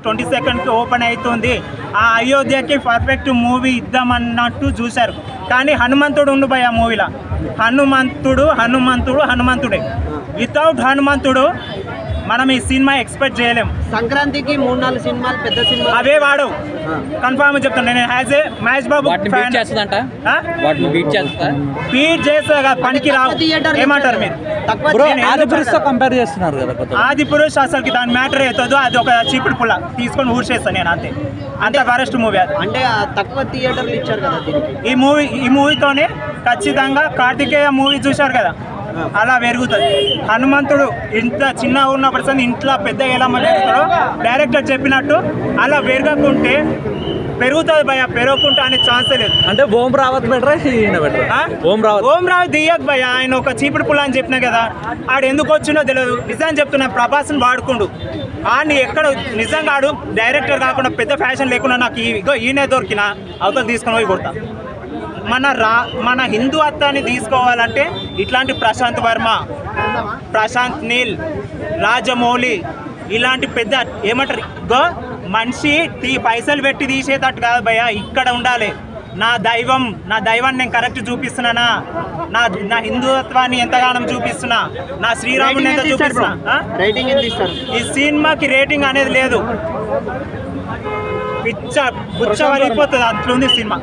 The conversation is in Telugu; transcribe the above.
22nd ఓపెన్ అవుతుంది. ఆ అయోధ్యకి పర్ఫెక్ట్ మూవీ ఇద్దామన్నట్టు చూశారు. కానీ హనుమంతుడు ఉండు భయ ఆ మూవీలో. హనుమంతుడే. వితౌట్ హనుమంతుడు మనం ఈ సినిమా ఎక్స్పెక్ట్ చేయలేం. సంక్రాంతికి 3-4 సినిమాలు పెద్ద సినిమా అవే వాడు కన్ఫర్మ్ చెప్తాను. నేను as a Mahesh Babu beat చేస్తా పనికి రావు. ఏమంటారు మీరు? కంపేర్ చేస్తున్నారు కదా. ఆదిపురుష్ అసలుకి దాని మ్యాటర్ అవుతుందో అది ఒక చీపుడు పుల్ల తీసుకొని ఊడ్చేస్తాను నేను. అంతే వరస్ట్ మూవీ అది. అంటే తక్కువ థియేటర్లు ఇచ్చారు కదా దీనికి. ఈ మూవీతోనే ఖచ్చితంగా కార్తికేయ మూవీ చూశారు కదా, అలా పెరుగుతుంది. హనుమంతుడు ఇంత చిన్న ఉన్న పర్సన్ ఇంట్లో పెద్ద ఎలా పెరుగుతాడో డైరెక్టర్ చెప్పినట్టు అలా పెరగకుంటే పెరుగుతుంది భయ. పెరగకుంటే అనే ఛాన్సే లేదు. అంటే ఓం రావత్ దియక్ భయ. ఆయన ఒక చీపుడు పుల్ల అని చెప్పినా కదా, ఆడు ఎందుకు వచ్చిందో తెలియదు. నిజాన్ని చెప్తున్నా, ప్రభాస్ని వాడుకుండు. ఆడిని ఎక్కడ నిజంగా ఆడు డైరెక్టర్ కాకుండా పెద్ద ఫ్యాషన్ లేకుండా నాకు ఈయనే దొరికిన అవతలు తీసుకొని పోయి కొడతా. మన హిందుత్వాన్ని తీసుకోవాలంటే ఇట్లాంటి ప్రశాంత్ వర్మ, ప్రశాంత్ నీల్, రాజమౌళి ఇలాంటి పెద్ద ఏమంటారు మనిషి పైసలు పెట్టి తీసేటట్టు కాదు భయ. ఇక్కడ ఉండాలి. నా దైవాన్ని నేను కరెక్ట్ చూపిస్తున్నానా, నా హిందుత్వాన్ని ఎంతగానో చూపిస్తున్నా, నా శ్రీరాముని ఎంత చూపిస్తున్నా. ఈ సినిమాకి రేటింగ్ అనేది లేదు. పిచ్చ బుచ్చ వలిగిపోతుంది అట్లుంది సినిమా.